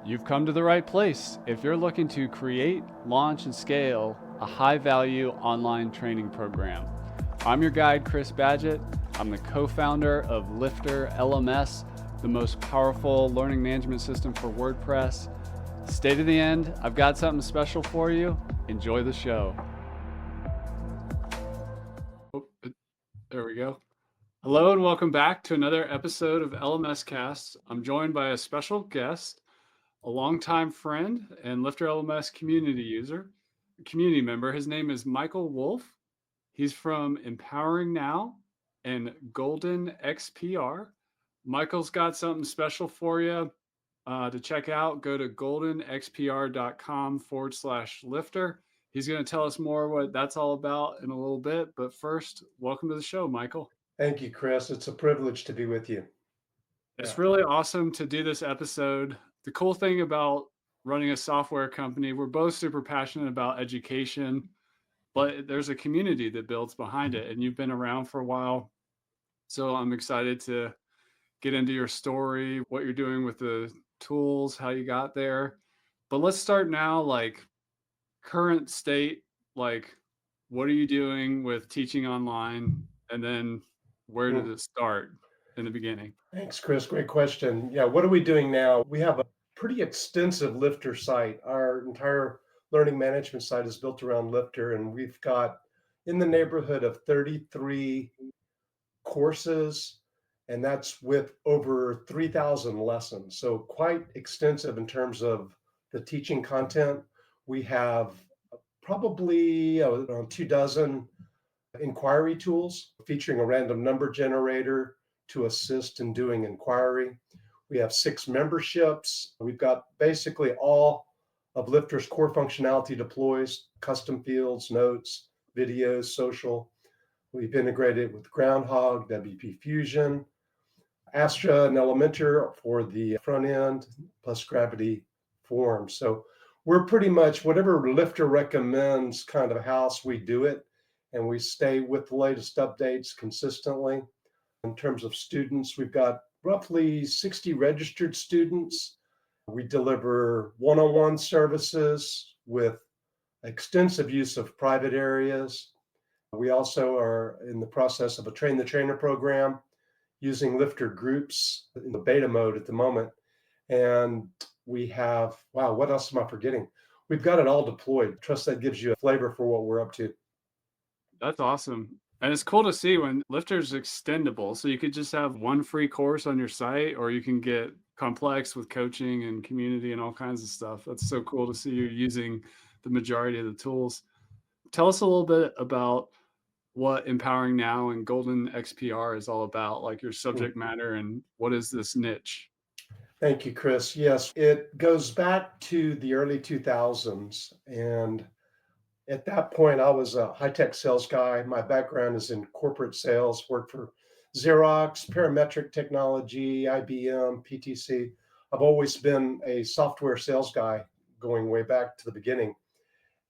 You've come to the right place if you're looking to create, launch, and scale a high value online training program. I'm your guide, Chris Badgett. I'm the co founder of LifterLMS, the most powerful learning management system for WordPress. Stay to the end. I've got something special for you. Enjoy the show. Oh, there we go. Hello and welcome back to another episode of LMS Cast. I'm joined by a special guest, a longtime friend and Lifter LMS community member. His name is Michael Wolf. He's from Empowering Now and Golden XPR. Michael's got something special for you to check out. Go to goldenxpr.com/lifter. He's going to tell us more what that's all about in a little bit. But first, welcome to the show, Michael. Thank you, Chris. It's a privilege to be with you. It's really awesome to do this episode. The cool thing about running a software company, we're both super passionate about education, but there's a community that builds behind it, and you've been around for a while. So I'm excited to get into your story, what you're doing with the tools, how you got there. But let's start now, like current state, like what are you doing with teaching online? And then where did it start in the beginning? Thanks, Chris. Great question. Yeah, what are we doing now? We have a pretty extensive Lifter site. Our entire learning management site is built around Lifter, and we've got in the neighborhood of 33 courses, and that's with over 3,000 lessons. So quite extensive in terms of the teaching content. We have probably around 24 inquiry tools featuring a random number generator to assist in doing inquiry. We have 6 memberships. We've got basically all of Lifter's core functionality deploys, custom fields, notes, videos, social. We've integrated with Groundhog, WP Fusion, Astra, and Elementor for the front end, plus Gravity Forms. So we're pretty much whatever Lifter recommends kind of house, we do it. And we stay with the latest updates consistently. In terms of students, we've got roughly 60 registered students. We deliver one-on-one services with extensive use of private areas. We also are in the process of a train the trainer program using Lifter groups in the beta mode at the moment. And we have, wow, what else am I forgetting? We've got it all deployed. Trust that gives you a flavor for what we're up to. That's awesome. And it's cool to see when Lifter's extendable. So you could just have one free course on your site, or you can get complex with coaching and community and all kinds of stuff. That's so cool to see you using the majority of the tools. Tell us a little bit about what Empowering Now and Golden XPR is all about, like your subject matter and what is this niche? Thank you, Chris. Yes, it goes back to the early 2000s. And at that point, I was a high-tech sales guy. My background is in corporate sales, worked for Xerox, Parametric Technology, IBM, PTC. I've always been a software sales guy going way back to the beginning.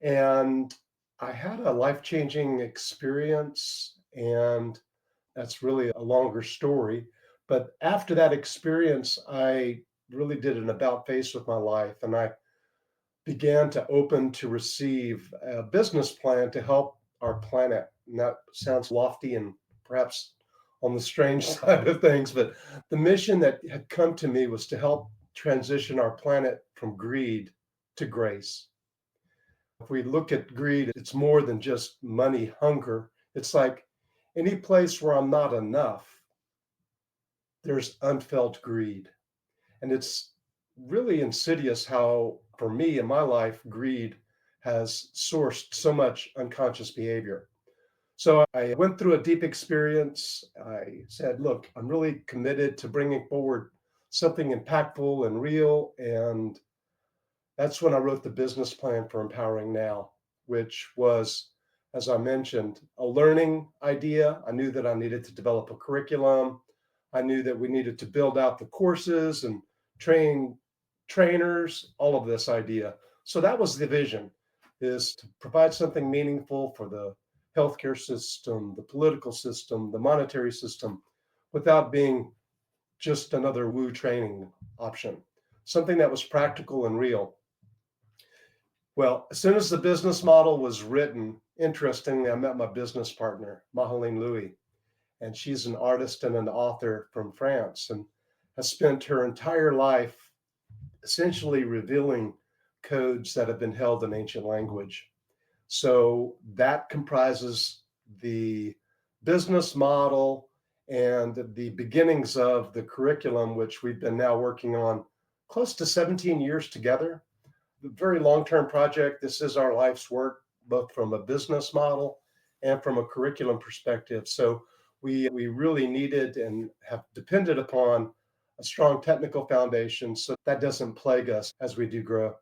And I had a life-changing experience, and that's really a longer story. But after that experience, I really did an about face with my life, and I began to open to receive a business plan to help our planet. And that sounds lofty and perhaps on the strange side of things, but the mission that had come to me was to help transition our planet from greed to grace. If we look at greed, it's more than just money hunger. It's like any place where I'm not enough, there's unfelt greed. And it's really insidious how, for me in my life, greed has sourced so much unconscious behavior. So I went through a deep experience. I said, look, I'm really committed to bringing forward something impactful and real. And that's when I wrote the business plan for Empowering Now, which was, as I mentioned, a learning idea. I knew that I needed to develop a curriculum. I knew that we needed to build out the courses and train trainers, all of this idea. So that was the vision, is to provide something meaningful for the healthcare system, the political system, the monetary system, without being just another woo training option. something that was practical and real. Well, as soon as the business model was written, interestingly, I met my business partner, Mahaline Louis, and she's an artist and an author from France and has spent her entire life essentially revealing codes that have been held in ancient language. So that comprises the business model and the beginnings of the curriculum, which we've been now working on close to 17 years together. A very long-term project. This is our life's work, both from a business model and from a curriculum perspective. So we really needed and have depended upon a strong technical foundation so that doesn't plague us as we do grow.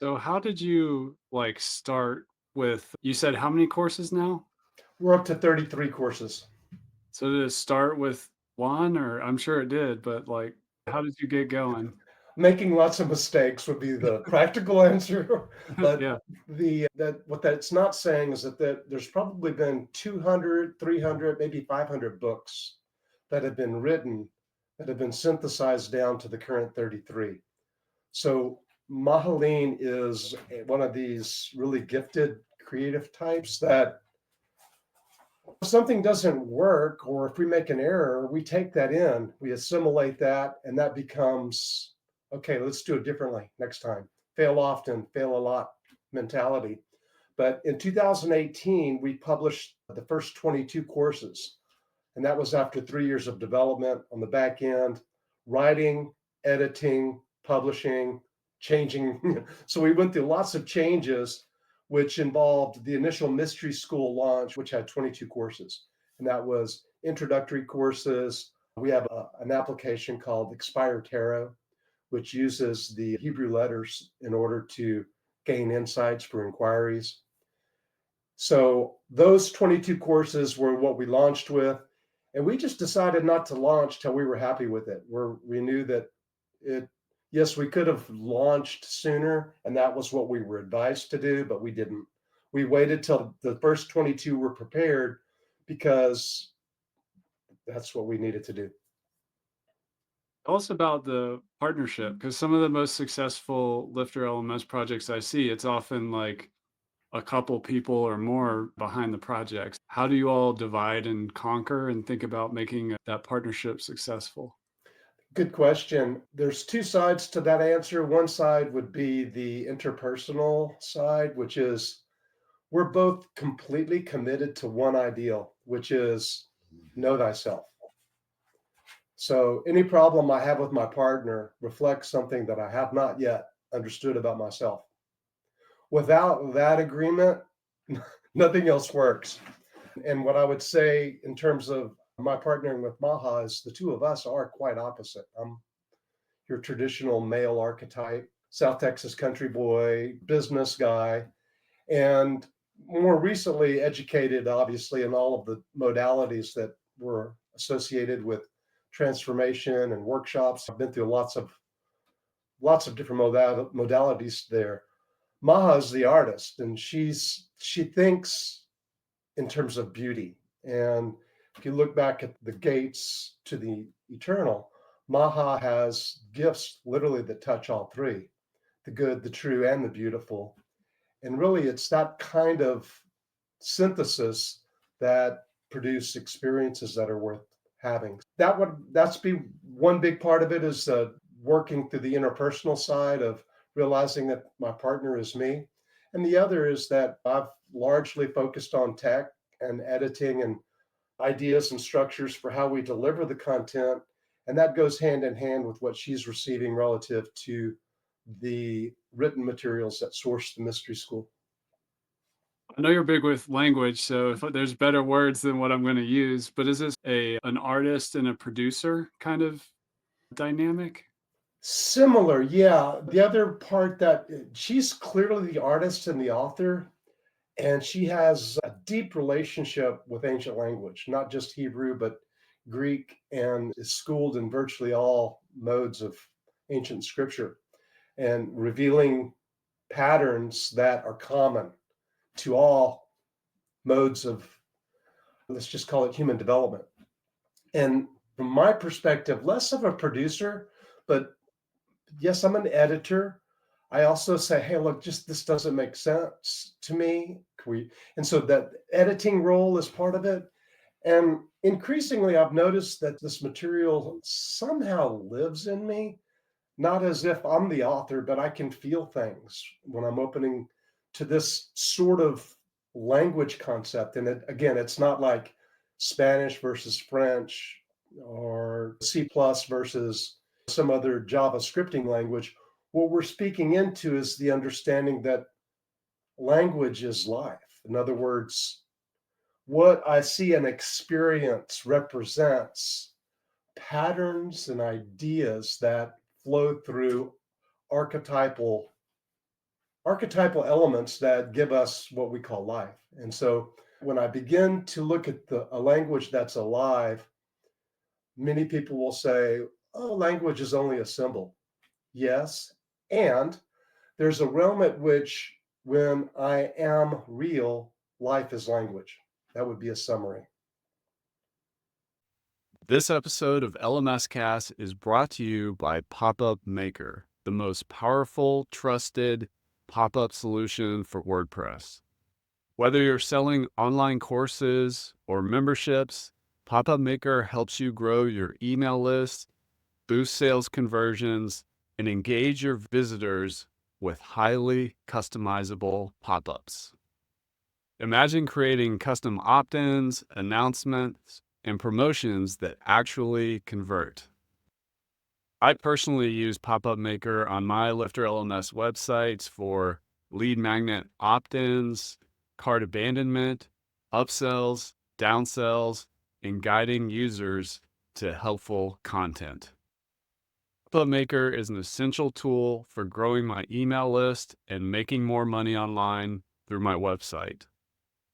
So how did you like start with, you said how many courses now? We're up to 33 courses. So did it start with one, or I'm sure it did, but like how did you get going? Making lots of mistakes would be the practical answer. But Yeah. the that what that's not saying is that there's probably been 200, 300, maybe 500 books that have been written that have been synthesized down to the current 33. So Mahaline is one of these really gifted creative types that if something doesn't work or if we make an error, we take that in, we assimilate that, and that becomes okay, let's do it differently next time. Fail often, fail a lot mentality. But in 2018, we published the first 22 courses, and that was after 3 years of development on the back end, writing, editing, publishing, changing. So we went through lots of changes, which involved the initial mystery school launch, which had 22 courses. And that was introductory courses. We have an application called Expire Tarot, which uses the Hebrew letters in order to gain insights for inquiries. So those 22 courses were what we launched with. And we just decided not to launch till we were happy with it. We knew that it, yes, we could have launched sooner, and that was what we were advised to do, but we didn't. We waited till the first 22 were prepared because that's what we needed to do. Tell us about the partnership, because some of the most successful Lifter LMS projects I see, it's often like a couple people or more behind the projects. How do you all divide and conquer and think about making that partnership successful? Good question. There's two sides to that answer. One side would be the interpersonal side, which is we're both completely committed to one ideal, which is know thyself. So any problem I have with my partner reflects something that I have not yet understood about myself. Without that agreement, nothing else works. And what I would say in terms of my partnering with Maha is the two of us are quite opposite. I'm your traditional male archetype, South Texas country boy, business guy, and more recently educated, obviously, in all of the modalities that were associated with transformation and workshops. I've been through lots of different modalities there. Maha is the artist, and she thinks in terms of beauty. And if you look back at the gates to the eternal, Maha has gifts literally that touch all three: the good, the true, and the beautiful. And really, it's that kind of synthesis that produce experiences that are worth having. That's be one big part of it is working through the interpersonal side of realizing that my partner is me, and the other is that I've largely focused on tech and editing and ideas and structures for how we deliver the content, and that goes hand in hand with what she's receiving relative to the written materials that source the mystery school. I know you're big with language, so if there's better words than what I'm going to use, but is this a an artist and a producer kind of dynamic? Similar, yeah. The other part that she's clearly the artist and the author, and she has a deep relationship with ancient language, not just Hebrew, but Greek, and is schooled in virtually all modes of ancient scripture and revealing patterns that are common to all modes of, let's just call it human development. And from my perspective, less of a producer, But yes, I'm an editor. I also say, hey, look, just this doesn't make sense to me. Can we? And so that editing role is part of it. And increasingly, I've noticed that this material somehow lives in me, not as if I'm the author, but I can feel things when I'm opening to this sort of language concept. And again, it's not like Spanish versus French or C plus versus some other Java scripting language. What we're speaking into is the understanding that language is life. In other words, what I see and experience represents patterns and ideas that flow through archetypal elements that give us what we call life. And so when I begin to look at a language that's alive, many people will say, oh, language is only a symbol. Yes. And there's a realm at which when I am real, life is language. That would be a summary. This episode of LMS Cast is brought to you by Pop-Up Maker, the most powerful, trusted pop-up solution for WordPress. Whether you're selling online courses or memberships, Pop-Up Maker helps you grow your email list, boost sales conversions, and engage your visitors with highly customizable pop-ups. Imagine creating custom opt-ins, announcements, and promotions that actually convert. I personally use Pop-Up Maker on my LifterLMS websites for lead magnet opt-ins, cart abandonment, upsells, downsells, and guiding users to helpful content. Pop-Up Maker is an essential tool for growing my email list and making more money online through my website.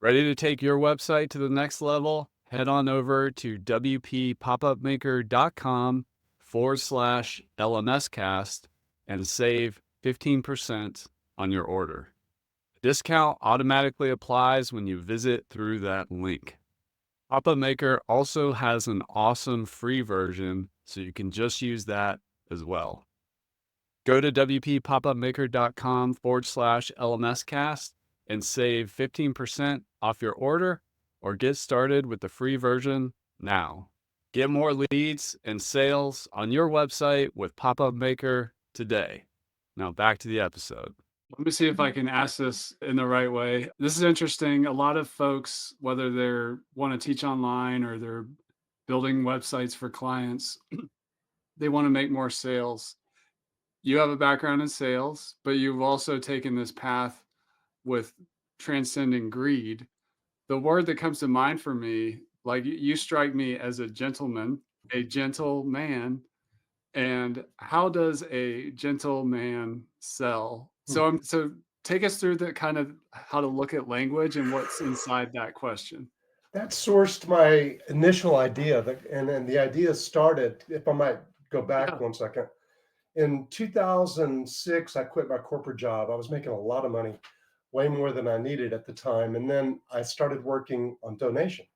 Ready to take your website to the next level? Head on over to wppopupmaker.com/LMScast and save 15% on your order. Discount automatically applies when you visit through that link. Pop-Up Maker also has an awesome free version, so you can just use that as well. Go to wppopupmaker.com/LMScast and save 15% off your order, or get started with the free version now. Get more leads and sales on your website with Pop-Up Maker today. Now back to the episode. Let me see if I can ask this in the right way. This is interesting. A lot of folks, whether they're want to teach online or they're building websites for clients, they want to make more sales. You have a background in sales, but you've also taken this path with transcending greed. The word that comes to mind for me, like you strike me as a gentleman, a gentle man. And how does a gentle man sell? So take us through the kind of how to look at language and what's inside that question. That sourced my initial idea, and the idea started, if I might go back Yeah. 1 second. In 2006, I quit my corporate job. I was making a lot of money, way more than I needed at the time. And then I started working on donation.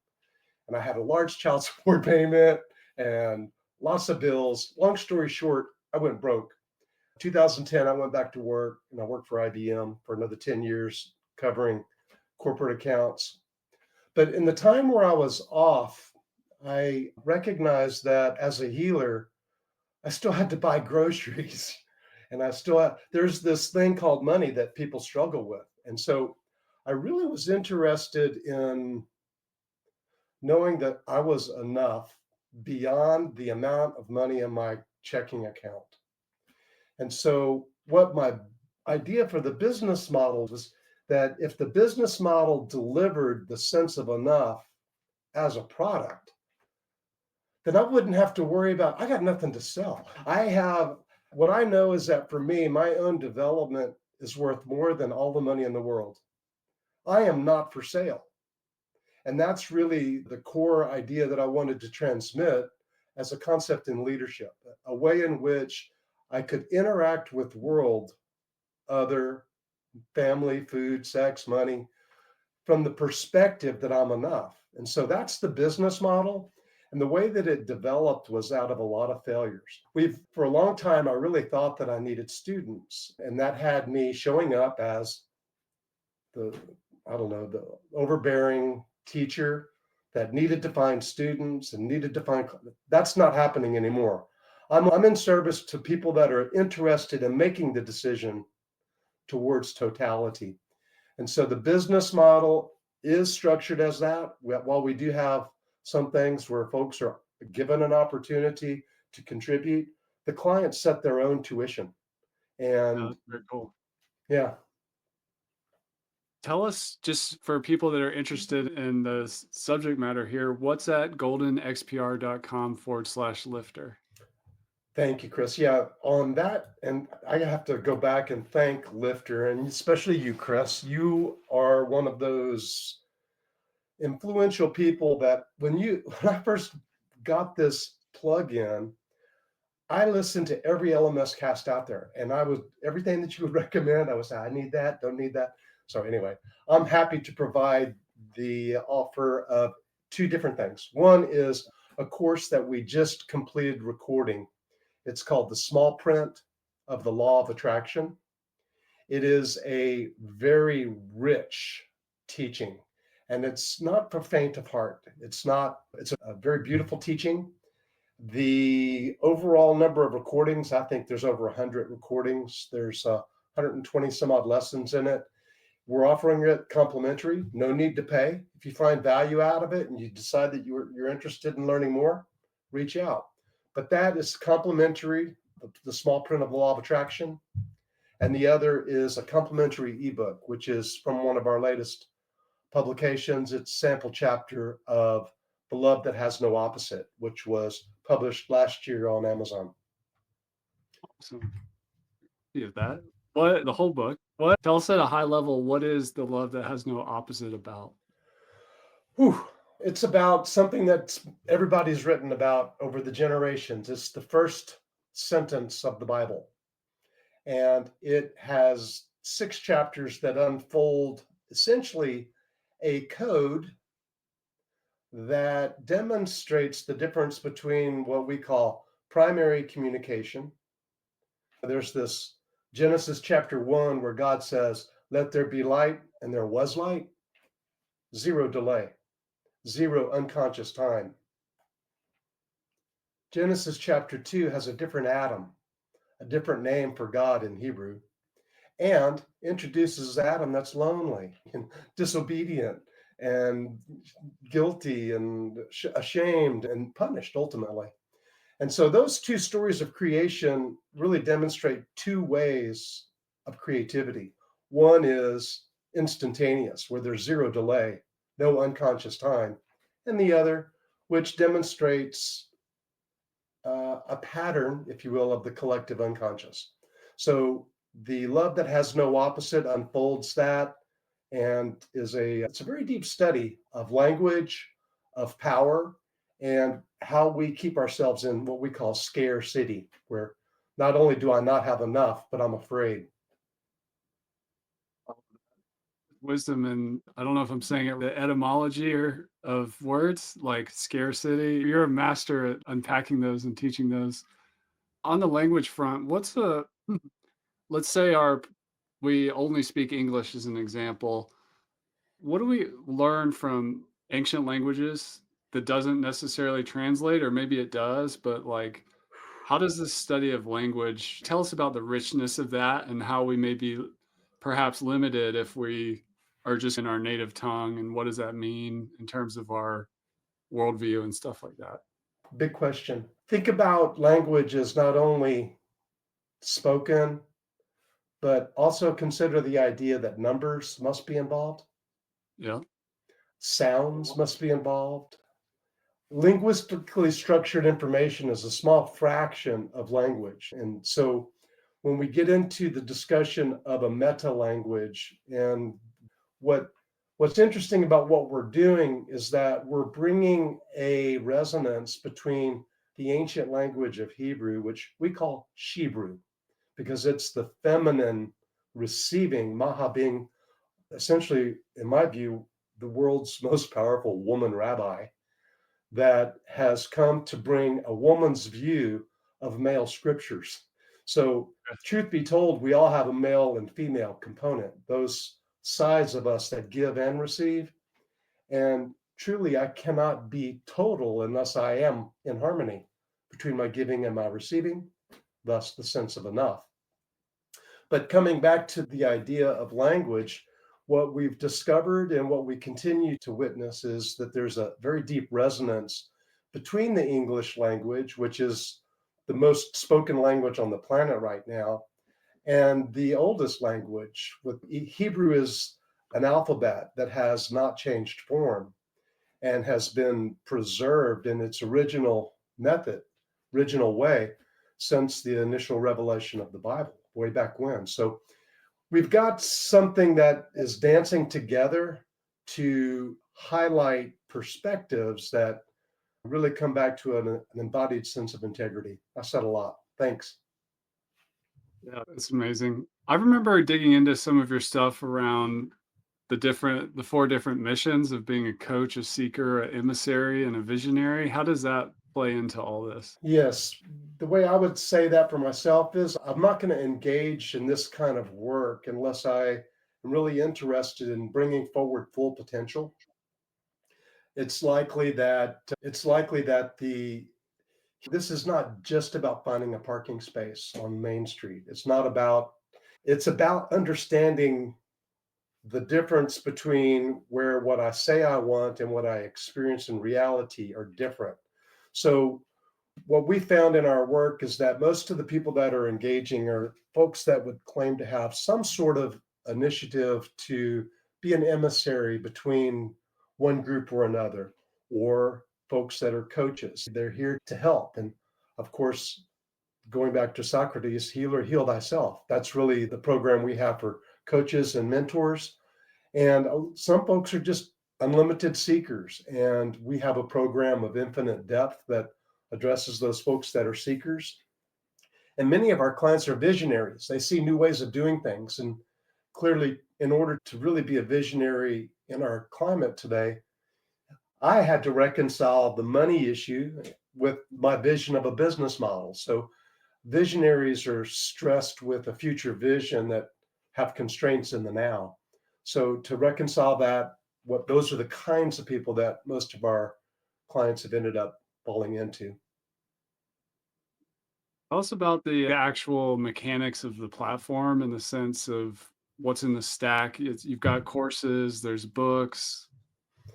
And I had a large child support payment and lots of bills. Long story short, I went broke. 2010, I went back to work and I worked for IBM for another 10 years covering corporate accounts. But in the time where I was off, I recognized that as a healer, I still had to buy groceries. And I still have, there's this thing called money that people struggle with. And so I really was interested in knowing that I was enough beyond the amount of money in my checking account. And so, what my idea for the business model was that if the business model delivered the sense of enough as a product, then I wouldn't have to worry about, I got nothing to sell. What I know is that for me, my own development is worth more than all the money in the world. I am not for sale. And that's really the core idea that I wanted to transmit as a concept in leadership, a way in which I could interact with the world, other, family, food, sex, money, from the perspective that I'm enough. And so that's the business model. And the way that it developed was out of a lot of failures. For a long time, I really thought that I needed students, and that had me showing up as the, I don't know, the overbearing teacher that needed to find students and needed to find, that's not happening anymore. I'm in service to people that are interested in making the decision towards totality. And so the business model is structured as that. While we do have some things where folks are given an opportunity to contribute, the clients set their own tuition. Yeah, And that's very cool. yeah, Tell us, just for people that are interested in the subject matter here, what's at goldenxpr.com/lifter? thank you, Chris. Yeah, on that, and I have to go back and thank Lifter, and especially you, Chris. You are one of those influential people that when I first got this plug-in, I listened to every LMS cast out there, and I was everything that you would recommend. I was saying, I need that, don't need that. So anyway, I'm happy to provide the offer of two different things. One is a course that we just completed recording. It's called The Small Print of the Law of Attraction. It is a very rich teaching, and it's not for faint of heart. It's a very beautiful teaching. The overall number of recordings, I think there's over 100 recordings. There's 120 some odd lessons in it. We're offering it complimentary, no need to pay. If you find value out of it and you decide that you're interested in learning more, reach out. But that is complimentary, the small print of the law of attraction. And the other is a complimentary ebook, which is from one of our latest publications. It's a sample chapter of The Love That Has No Opposite, which was published last year on Amazon. Awesome. See that. What the whole book? What tell us at a high level, what is the love that has no opposite about? Whew. It's about something that everybody's written about over the generations. It's the first sentence of the Bible, and it has 6 chapters that unfold essentially a code that demonstrates the difference between what we call primary communication. There's this Genesis chapter 1 where God says, "Let there be light," and there was light. Zero delay, zero unconscious time. Genesis chapter 2 has a different Adam, a different name for God in Hebrew, and introduces Adam that's lonely and disobedient and guilty and ashamed and punished ultimately. And so those two stories of creation really demonstrate two ways of creativity. One is instantaneous, where there's zero delay, no unconscious time. And the other, which demonstrates a pattern, if you will, of the collective unconscious. So the love that has no opposite unfolds that, and it's a very deep study of language, of power, and how we keep ourselves in what we call scarcity, where not only do I not have enough, but I'm afraid. Wisdom, and I don't know if I'm saying it, the etymology or of words like scarcity. You're a master at unpacking those and teaching those. On the language front, what's the let's say our we only speak English as an example. What do we learn from ancient languages that doesn't necessarily translate, or maybe it does, but like how does this study of language tell us about the richness of that and how we may be perhaps limited if we are just in our native tongue, and what does that mean in terms of our worldview and stuff like that? Big question. Think about language as not only spoken, but also consider the idea that numbers must be involved, Yeah. sounds must be involved. Linguistically structured information is a small fraction of language. And so when we get into the discussion of a meta language, and what what's interesting about what we're doing is that we're bringing a resonance between the ancient language of Hebrew, which we call Shebrew, because it's the feminine receiving, Maha being essentially, in my view, the world's most powerful woman rabbi. that has come to bring a woman's view of male scriptures. So, truth be told, we all have a male and female component, those sides of us that give and receive. And truly, I cannot be total unless I am in harmony between my giving and my receiving, thus the sense of enough. But coming back to the idea of language, what we've discovered and what we continue to witness is that there's a very deep resonance between the English language, which is the most spoken language on the planet right now, and the oldest language. With Hebrew is an alphabet that has not changed form and has been preserved in its original method, original way, since the initial revelation of the Bible, way back when. So we've got something that is dancing together to highlight perspectives that really come back to an embodied sense of integrity. I said a lot. Thanks. Yeah, it's amazing. I remember digging into some of your stuff around the four different missions of being a coach, a seeker, an emissary, and a visionary. How does that play into all this? Yes, the way I would say that for myself is I'm not going to engage in this kind of work unless I am really interested in bringing forward full potential. It's likely that the this is not just about finding a parking space on Main Street. It's about understanding the difference between where what I say I want and what I experience in reality are different. So what we found in our work is that most of the people that are engaging are folks that would claim to have some sort of initiative to be an emissary between one group or another, or folks that are coaches. They're here to help. And of course, going back to Socrates, heal or heal thyself. That's really the program we have for coaches and mentors. And some folks are just unlimited seekers. And we have a program of infinite depth that addresses those folks that are seekers. And many of our clients are visionaries. They see new ways of doing things. And clearly, in order to really be a visionary in our climate today, I had to reconcile the money issue with my vision of a business model. So visionaries are stressed with a future vision that have constraints in the now. So to reconcile that, what those are the kinds of people that most of our clients have ended up falling into. Tell us about the actual mechanics of the platform in the sense of what's in the stack. You've got courses, there's books,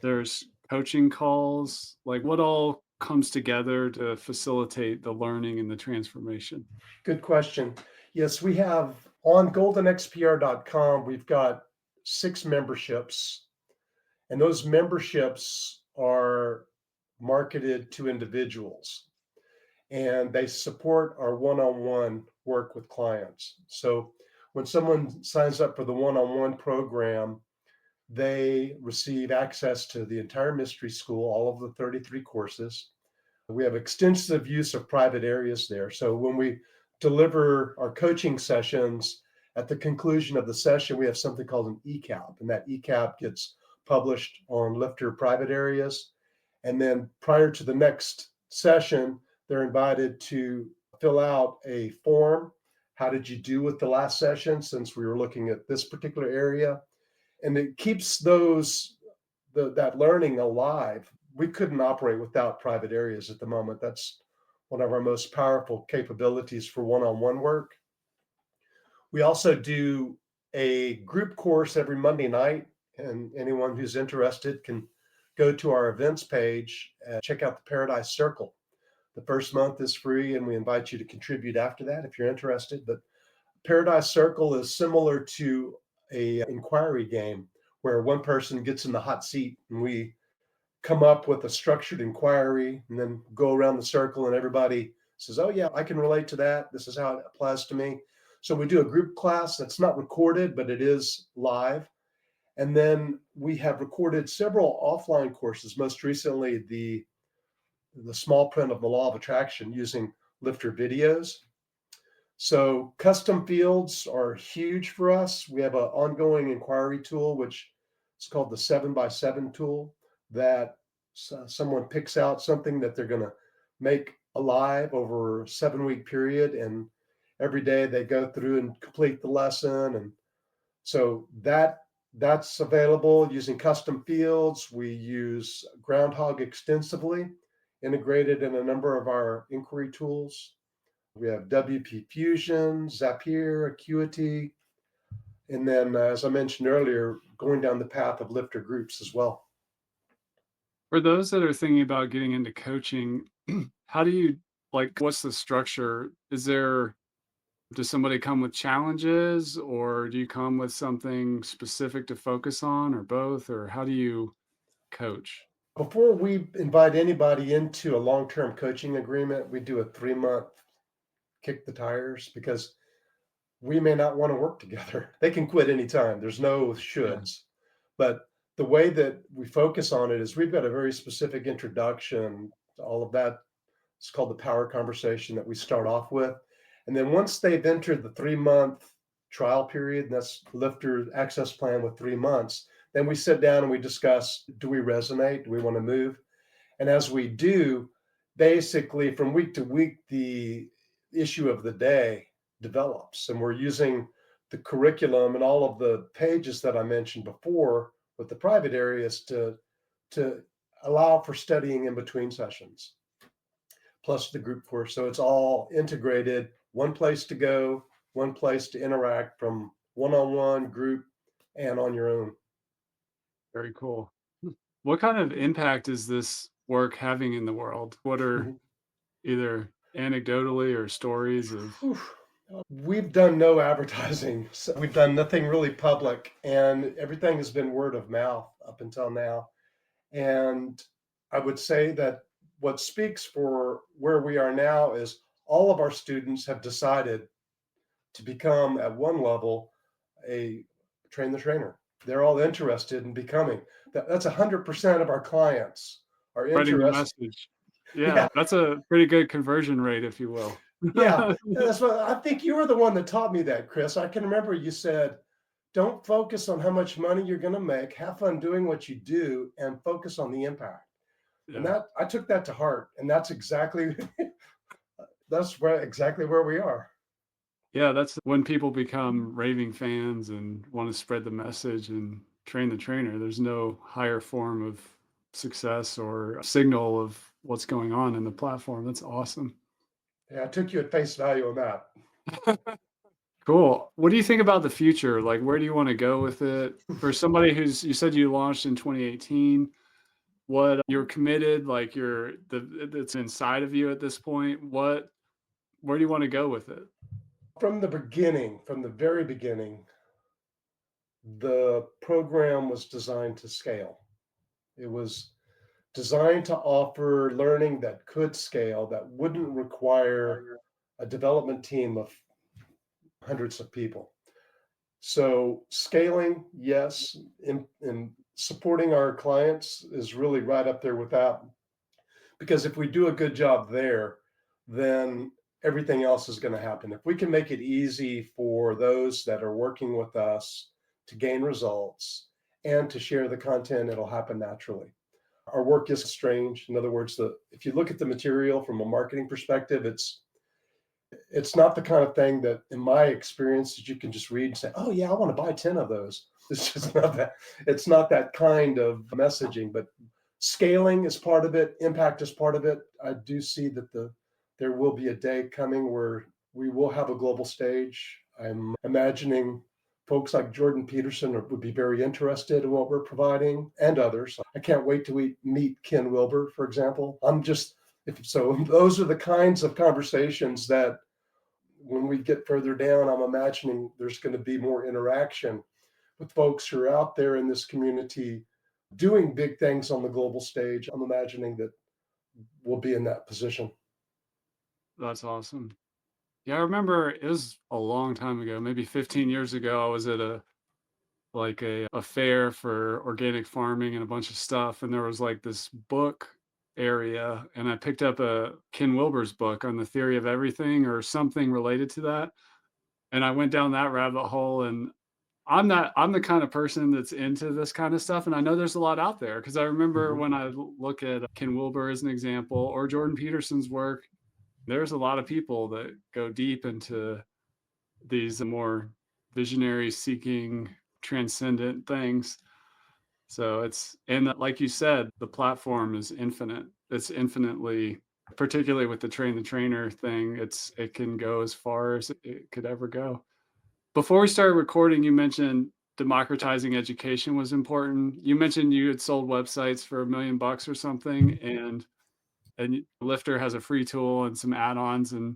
there's coaching calls. Like what all comes together to facilitate the learning and the transformation? Good question. Yes, we have on goldenxpr.com, we've got 6 memberships, and those memberships are marketed to individuals and they support our one-on-one work with clients. So when someone signs up for the one-on-one program, they receive access to the entire mystery school, all of the 33 courses. We have extensive use of private areas there. So when we deliver our coaching sessions, at the conclusion of the session, we have something called an ECAP, and that ECAP gets published on Lifter private areas. And then prior to the next session, they're invited to fill out a form. How did you do with the last session, since we were looking at this particular area? And it keeps that learning alive. We couldn't operate without private areas at the moment. That's one of our most powerful capabilities for one-on-one work. We also do a group course every Monday night, and anyone who's interested can go to our events page and check out the Paradise Circle. The first month is free, and we invite you to contribute after that if you're interested. But Paradise Circle is similar to a inquiry game where one person gets in the hot seat and we come up with a structured inquiry and then go around the circle and everybody says, oh yeah, I can relate to that. This is how it applies to me. So we do a group class that's not recorded, but it is live. And then we have recorded several offline courses, most recently the small print of the law of attraction using Lifter videos. So custom fields are huge for us. We have an ongoing inquiry tool, which is called the 7x7 tool, that someone picks out something that they're going to make alive over a 7 week period. And every day they go through and complete the lesson. And so that's available using custom fields. We use Groundhog extensively, integrated in a number of our inquiry tools. We have WP Fusion, Zapier, Acuity, and then, as I mentioned earlier, going down the path of lifter groups as well. For those that are thinking about getting into coaching, how do you like what's the structure? Does somebody come with challenges or do you come with something specific to focus on or both? Or how do you coach? Before we invite anybody into a long term coaching agreement, we do a 3 month kick the tires because we may not want to work together. They can quit anytime. There's no Yeah, shoulds. But the way that we focus on it is we've got a very specific introduction to all of that. It's called the power conversation that we start off with. And then once they've entered the 3 month trial period, and that's lifter access plan with 3 months, then we sit down and we discuss, do we resonate? Do we want to move? And as we do, basically from week to week, the issue of the day develops. And we're using the curriculum and all of the pages that I mentioned before with the private areas to allow for studying in between sessions, plus the group course. So it's all integrated, one place to go, one place to interact from one on one, group, and on your own. very cool. What kind of impact is this work having in the world? What are Mhm. either anecdotally or stories of Whew. We've done no advertising. So we've done nothing really public, and everything has been word of mouth up until now. And I would say that what speaks for where we are now is all of our students have decided to become, at one level, a train the trainer. They're all interested in becoming. That's 100% of our clients are spreading the interested. message? Yeah, Yeah, that's a pretty good conversion rate, if you will. yeah. That's what I think you were the one that taught me that, Chris. I can remember you said, don't focus on how much money you're going to make. Have fun doing what you do and focus on the impact. And Yeah. that I took that to heart. And that's exactly exactly where we are. Yeah, that's when people become raving fans and wanna spread the message and train the trainer. There's no higher form of success or signal of what's going on in the platform. That's awesome. Yeah, I took you at face value on that. Cool. What do you think about the future? Like, where do you wanna go with it? For somebody who's you said you launched in 2018. What you're committed, like, it's inside of you at this point. Where do you wanna go with it? From the beginning, from the very beginning, the program was designed to scale. It was designed to offer learning that could scale, that wouldn't require a development team of hundreds of people. So scaling, yes, in supporting our clients is really right up there with that. Because if we do a good job there, then everything else is going to happen. If we can make it easy for those that are working with us to gain results and to share the content, it'll happen naturally. Our work is strange. In other words, if you look at the material from a marketing perspective, it's not the kind of thing that, in my experience, that you can just read and say, "Oh yeah, I want to buy 10 of those." It's just not that. It's not that kind of messaging. But scaling is part of it. Impact is part of it. I do see that there will be a day coming where we will have a global stage. I'm imagining folks like Jordan Peterson would be very interested in what we're providing, and others. I can't wait to meet Ken Wilber, for example. So those are the kinds of conversations that when we get further down, I'm imagining there's going to be more interaction with folks who are out there in this community doing big things on the global stage. I'm imagining that we'll be in that position. That's awesome. Yeah, I remember it was a long time ago, maybe 15 years ago, I was at a fair for organic farming and a bunch of stuff, and there was, like, this book area, and I picked up a Ken Wilber's book on the theory of everything or something related to that, and I went down that rabbit hole, and I'm the kind of person that's into this kind of stuff, and I know there's a lot out there because I remember Mhm. when I look at Ken Wilber as an example or Jordan Peterson's work, there's a lot of people that go deep into these more visionary seeking transcendent things. So like you said, the platform is infinite. It's infinitely, particularly with the train the trainer thing, it can go as far as it could ever go. Before we started recording, you mentioned democratizing education was important. You mentioned you had sold websites for $1 million or something, and Lifter has a free tool and some add-ons and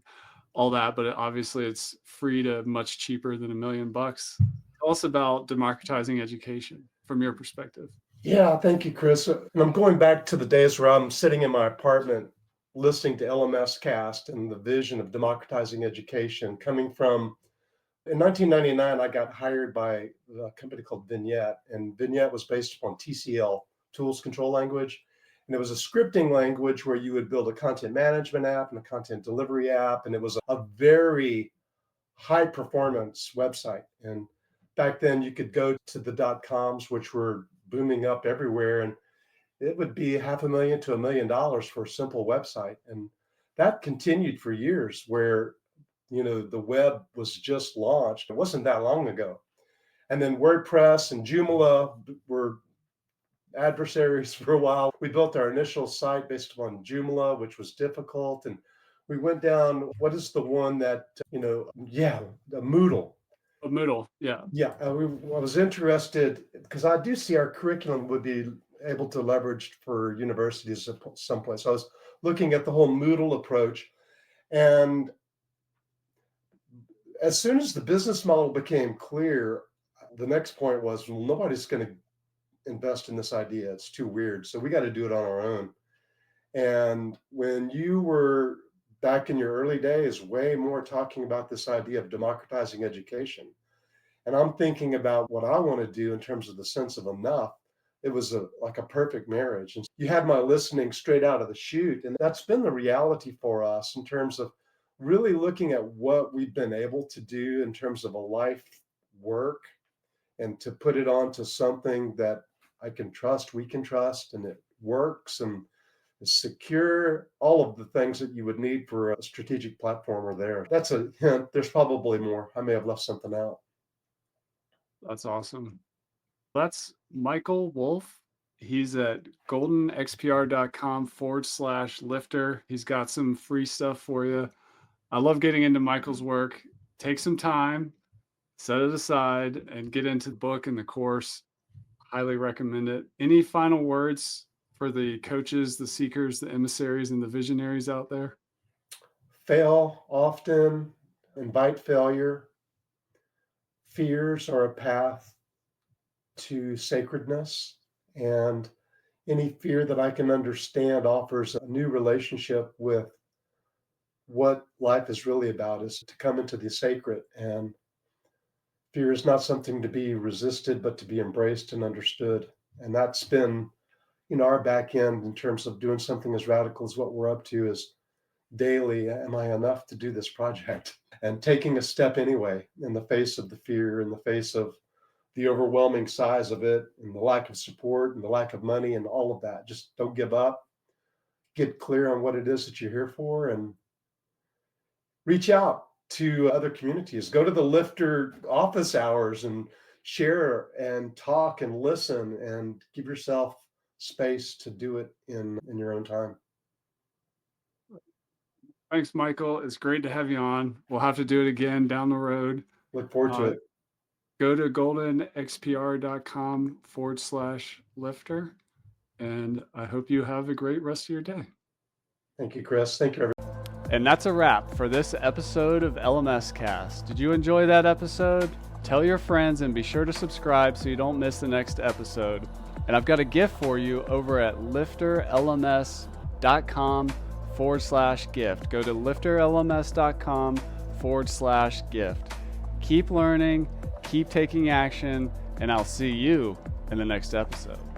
all that, but obviously it's free to much cheaper than $1 million. Tell us about democratizing education from your perspective. Yeah, thank you, Chris. And I'm going back to the days where I'm sitting in my apartment listening to LMS Cast and the vision of democratizing education coming from. In 1999, I got hired by a company called Vignette, and Vignette was based upon TCL, Tools Control Language. And it was a scripting language where you would build a content management app and a content delivery app. And it was a very high performance website. And back then, you could go to the .coms, which were booming up everywhere, and it would be $500,000 to $1 million for a simple website. And that continued for years where the web was just launched. It wasn't that long ago. And then WordPress and Joomla were adversaries for a while. We built our initial site based upon Joomla, which was difficult. And we went down, what is the one that, the Moodle. A Moodle, yeah. Yeah, I was interested because I do see our curriculum would be able to leverage for universities at some point. So I was looking at the whole Moodle approach. And as soon as the business model became clear, the next point was, well, nobody's going to invest in this idea. It's too weird. So we got to do it on our own. And when you were back in your early days, way more talking about this idea of democratizing education. And I'm thinking about what I want to do in terms of the sense of enough. It was like a perfect marriage. And you had my listening straight out of the chute. And that's been the reality for us in terms of really looking at what we've been able to do in terms of a life work and to put it onto something that I can trust, we can trust, and it works and is secure. All of the things that you would need for a strategic platform are there. That's a hint. There's probably more. I may have left something out. That's awesome. That's Michael Wolf. He's at goldenxpr.com/lifter. He's got some free stuff for you. I love getting into Michael's work. Take some time, set it aside, and get into the book and the course. Highly recommend it. Any final words for the coaches, the seekers, the emissaries, and the visionaries out there? Fail often, invite failure. Fears are a path to sacredness, and any fear that I can understand offers a new relationship with what life is really about, is to come into the sacred. And fear is not something to be resisted, but to be embraced and understood. And that's been, our back end in terms of doing something as radical as what we're up to is daily. Am I enough to do this project? And taking a step anyway, in the face of the fear, in the face of the overwhelming size of it, and the lack of support, and the lack of money, and all of that. Just don't give up. Get clear on what it is that you're here for, and reach out to other communities. Go to the Lifter office hours and share and talk and listen and give yourself space to do it in your own time. Thanks, Michael. It's great to have you on. We'll have to do it again down the road. Look forward to it. Go to goldenxpr.com/lifter. And I hope you have a great rest of your day. Thank you, Chris. Thank you, everyone. And that's a wrap for this episode of LMS Cast. Did you enjoy that episode? Tell your friends and be sure to subscribe so you don't miss the next episode. And I've got a gift for you over at LifterLMS.com/gift. Go to LifterLMS.com/gift. Keep learning, keep taking action, and I'll see you in the next episode.